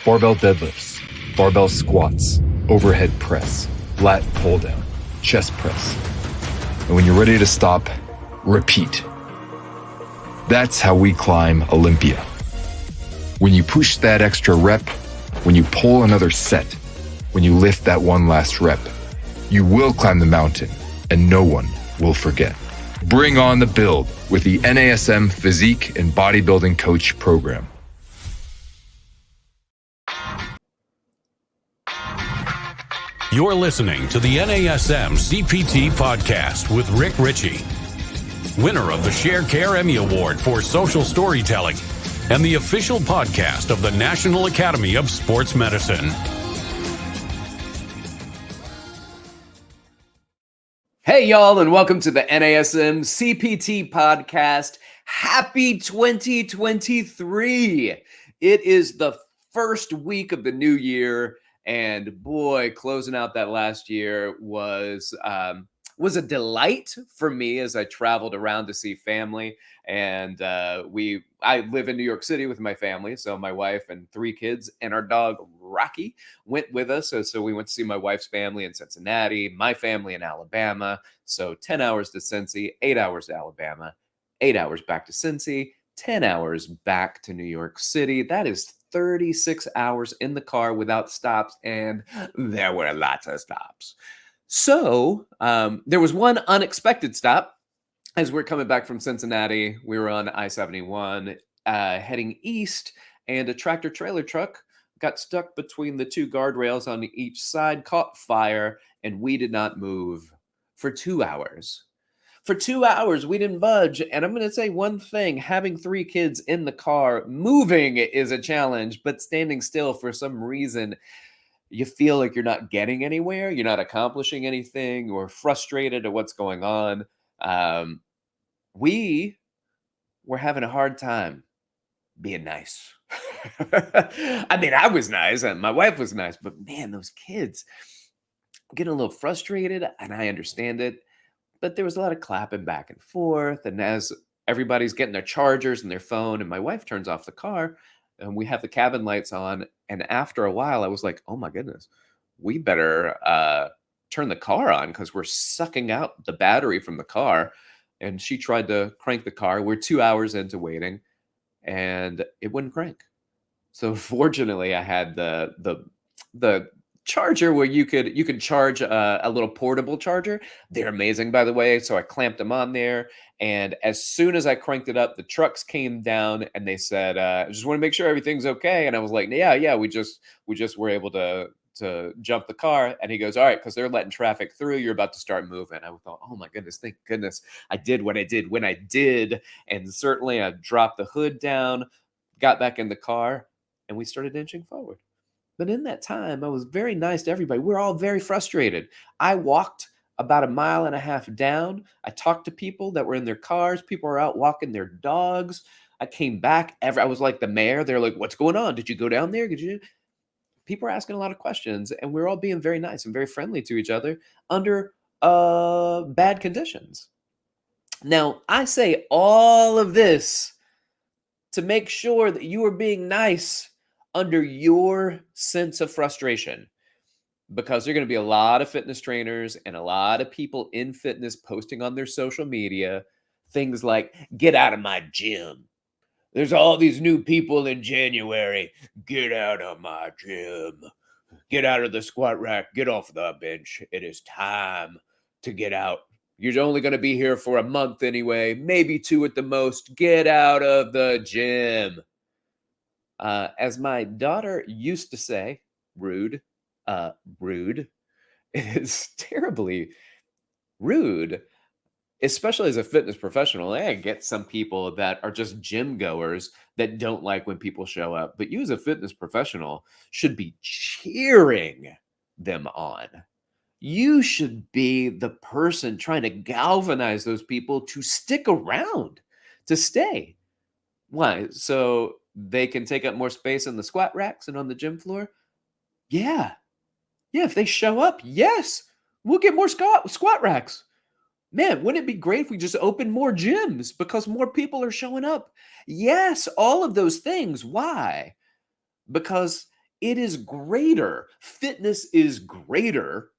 Barbell deadlifts, barbell squats, overhead press, lat pull down, chest press. And when you're ready to stop, repeat. That's how we climb Olympia. When you push that extra rep, when you pull another set, when you lift that one last rep, you will climb the mountain and no one will forget. Bring on the build with the NASM Physique and Bodybuilding Coach Program. You're listening to the NASM-CPT Podcast with Rick Richey, winner of the Share Care Emmy Award for Social Storytelling and the official podcast of the National Academy of Sports Medicine. Hey, y'all, and welcome to the NASM-CPT Podcast. Happy 2023. It is the first week of the new year. And boy, closing out that last year was a delight for me as I traveled around to see family. And I live in New York City with my family. So my wife and 3 kids and our dog, Rocky, went with us. So we went to see my wife's family in Cincinnati, my family in Alabama. So 10 hours to Cincy, 8 hours to Alabama, 8 hours back to Cincy, 10 hours back to New York City. That is 36 hours in the car without stops, and there were lots of stops. So there was one unexpected stop. As we're coming back from Cincinnati, we were on I-71 heading east, and a tractor-trailer truck got stuck between the 2 guardrails on each side, caught fire, and we did not move for 2 hours. For 2 hours, we didn't budge. And I'm going to say one thing, having 3 kids in the car, moving is a challenge, but standing still for some reason, you feel like you're not getting anywhere. You're not accomplishing anything. You're frustrated at what's going on. We were having a hard time being nice. I mean, I was nice and my wife was nice, but man, those kids getting a little frustrated, and I understand it. But there was a lot of clapping back and forth. And as everybody's getting their chargers and their phone, and my wife turns off the car, and we have the cabin lights on. And after a while, I was like, oh my goodness, we better turn the car on because we're sucking out the battery from the car. And she tried to crank the car. We're 2 hours into waiting, and it wouldn't crank. So fortunately, I had the charger where you could charge a little portable charger. They're amazing, by the way. So I clamped them on there, and as soon as I cranked it up, the trucks came down and they said, I just want to make sure everything's okay. And I was like, yeah, we just were able to jump the car. And he goes, all right, because they're letting traffic through, you're about to start moving. I thought, oh my goodness, thank goodness I did what I did when I did. And certainly I dropped the hood down, got back in the car, and we started inching forward. But in that time, I was very nice to everybody. We're all very frustrated. I walked about 1.5 miles down. I talked to people that were in their cars. People were out walking their dogs. I came back. I was like the mayor. They're like, what's going on? Did you go down there? People are asking a lot of questions, and we're all being very nice and very friendly to each other under bad conditions. Now, I say all of this to make sure that you are being nice under your sense of frustration, because there are going to be a lot of fitness trainers and a lot of people in fitness posting on their social media things like, get out of my gym. There's all these new people in January. Get out of my gym. Get out of the squat rack. Get off the bench. It is time to get out. You're only going to be here for a month anyway, maybe 2 at the most. Get out of the gym. As my daughter used to say, rude is terribly rude, especially as a fitness professional. I get some people that are just gym goers that don't like when people show up, but you as a fitness professional should be cheering them on. You should be the person trying to galvanize those people to stick around, to stay. Why? So they can take up more space in the squat racks and on the gym floor? Yeah, if they show up, yes, we'll get more squat racks. Man, wouldn't it be great if we just opened more gyms because more people are showing up? Yes, all of those things. Why? Because It is greater. Fitness is greater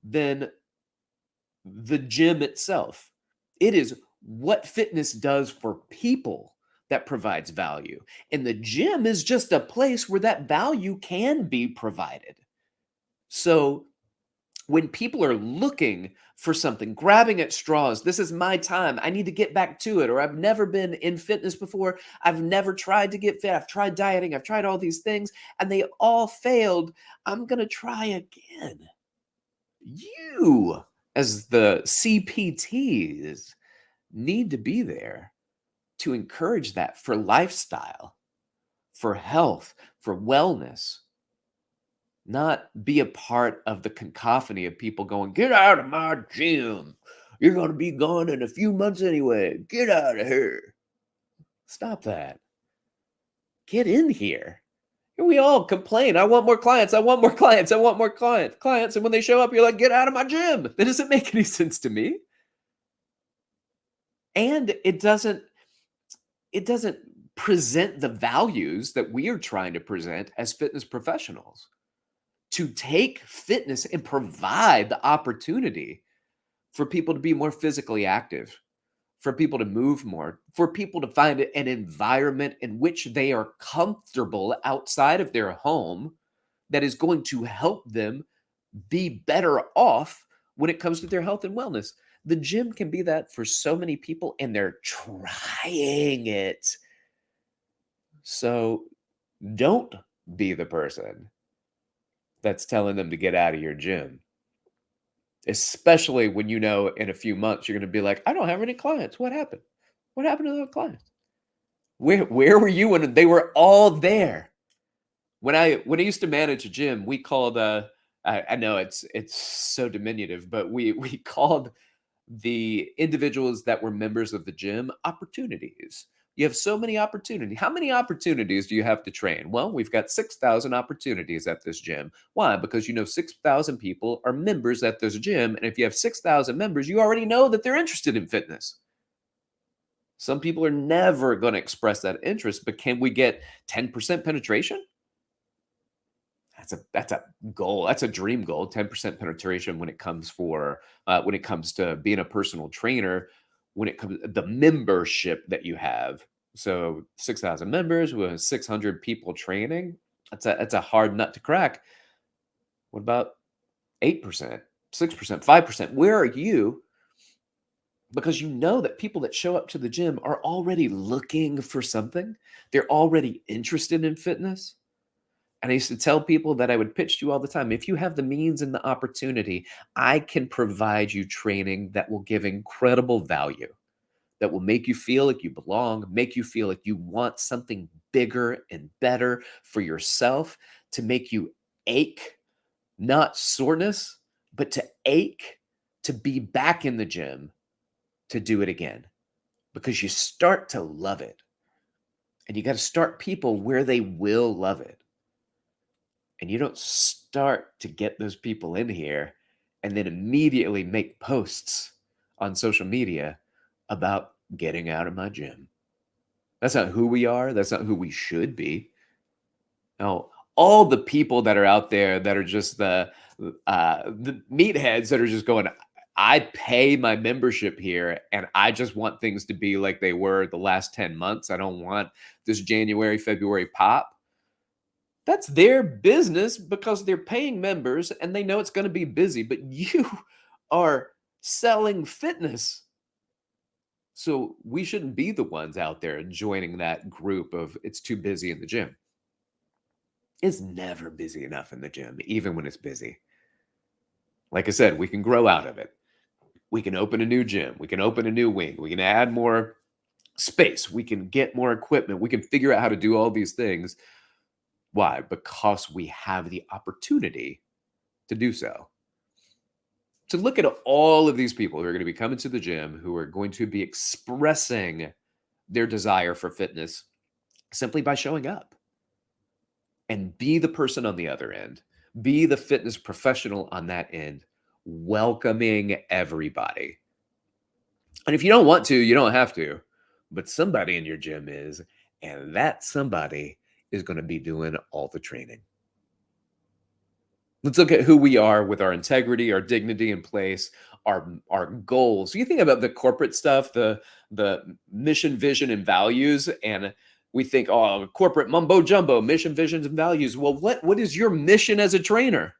than the gym itself. It is what fitness does for people that provides value. And the gym is just a place where that value can be provided. So when people are looking for something, grabbing at straws, this is my time, I need to get back to it, or I've never been in fitness before, I've never tried to get fit, I've tried dieting, I've tried all these things, and they all failed, I'm going to try again. You, as the CPTs, need to be there to encourage that for lifestyle, for health, for wellness. Not be a part of the cacophony of people going, get out of my gym. You're going to be gone in a few months anyway. Get out of here. Stop that. Get in here. And we all complain. I want more clients. I want more clients. I want more clients. And when they show up, you're like, get out of my gym. That doesn't make any sense to me. And it doesn't present the values that we are trying to present as fitness professionals. To take fitness and provide the opportunity for people to be more physically active, for people to move more, for people to find an environment in which they are comfortable outside of their home that is going to help them be better off when it comes to their health and wellness. The gym can be that for so many people, and they're trying it. So don't be the person that's telling them to get out of your gym. Especially when you know in a few months you're going to be like, I don't have any clients. What happened? What happened to those clients? Where were you when they were all there? When I used to manage a gym, we called I know it's so diminutive, but we called the individuals that were members of the gym opportunities. You have so many opportunities. How many opportunities do you have to train? Well, we've got 6,000 opportunities at this gym. Why? Because 6,000 people are members at this gym. And if you have 6,000 members, you already know that they're interested in fitness. Some people are never going to express that interest, but can we get 10% penetration? That's a goal. That's a dream goal. 10% penetration when it comes to being a personal trainer. When it comes to the membership that you have, so 6,000 members with 600 people training, that's a hard nut to crack. What about 8%, 6%, 5%? Where are you? Because you know that people that show up to the gym are already looking for something. They're already interested in fitness. And I used to tell people that I would pitch to all the time, if you have the means and the opportunity, I can provide you training that will give incredible value, that will make you feel like you belong, make you feel like you want something bigger and better for yourself, to make you ache, not soreness, but to ache, to be back in the gym, to do it again, because you start to love it. And you got to start people where they will love it. And you don't start to get those people in here and then immediately make posts on social media about getting out of my gym. That's not who we are. That's not who we should be. Now, all the people that are out there that are just the meatheads that are just going, I pay my membership here and I just want things to be like they were the last 10 months. I don't want this January, February pop. That's their business because they're paying members and they know it's going to be busy, but you are selling fitness. So we shouldn't be the ones out there joining that group of it's too busy in the gym. It's never busy enough in the gym, even when it's busy. Like I said, we can grow out of it. We can open a new gym. We can open a new wing. We can add more space. We can get more equipment. We can figure out how to do all these things. Why? Because we have the opportunity to do so. To look at all of these people who are going to be coming to the gym, who are going to be expressing their desire for fitness simply by showing up. And be the person on the other end. Be the fitness professional on that end, welcoming everybody. And if you don't want to, you don't have to. But somebody in your gym is, and that somebody is going to be doing all the training. Let's look at who we are with our integrity, our dignity in place, our goals. You think about the corporate stuff, the mission, vision, and values, and we think, oh, corporate mumbo jumbo, mission, visions, and values. Well, what is your mission as a trainer?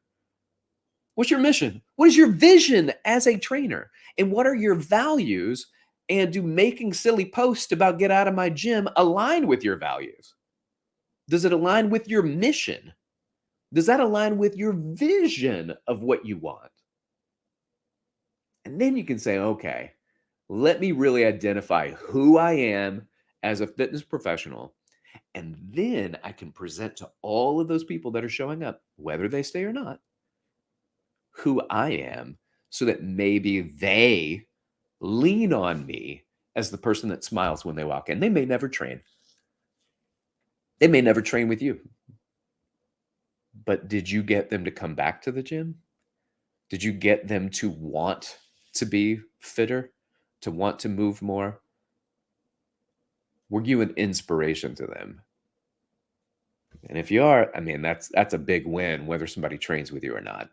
What's your mission? What is your vision as a trainer? And what are your values? And do making silly posts about get out of my gym align with your values? Does it align with your mission? Does that align with your vision of what you want? And then you can say, okay, let me really identify who I am as a fitness professional. And then I can present to all of those people that are showing up, whether they stay or not, who I am, so that maybe they lean on me as the person that smiles when they walk in. They may never train. They may never train with you. But did you get them to come back to the gym? Did you get them to want to be fitter, to want to move more? Were you an inspiration to them? And if you are, I mean, that's a big win, whether somebody trains with you or not.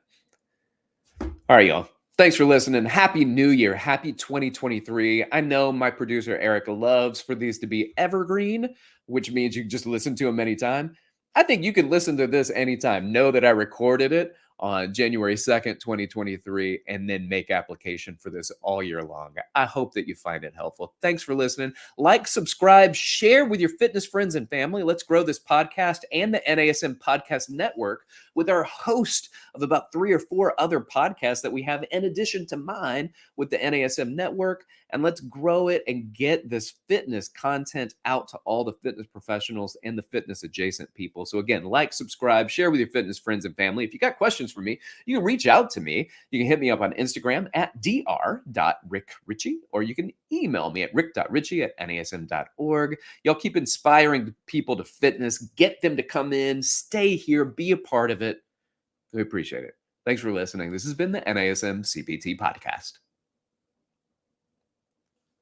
All right, y'all. Thanks for listening. Happy New Year. Happy 2023. I know my producer, Erica, loves for these to be evergreen, which means you can just listen to them anytime. I think you can listen to this anytime. Know that I recorded it on January 2nd, 2023, and then make application for this all year long. I hope that you find it helpful. Thanks for listening. Like, subscribe, share with your fitness friends and family. Let's grow this podcast and the NASM Podcast Network with our host of about 3 or 4 other podcasts that we have in addition to mine with the NASM Network. And let's grow it and get this fitness content out to all the fitness professionals and the fitness adjacent people. So again, like, subscribe, share with your fitness friends and family. If you got questions for me, you can reach out to me. You can hit me up on Instagram at dr.rickrichey, or you can email me at rick.richey@nasm.org. Y'all keep inspiring people to fitness, get them to come in, stay here, be a part of it. We appreciate it. Thanks for listening. This has been the NASM CPT Podcast.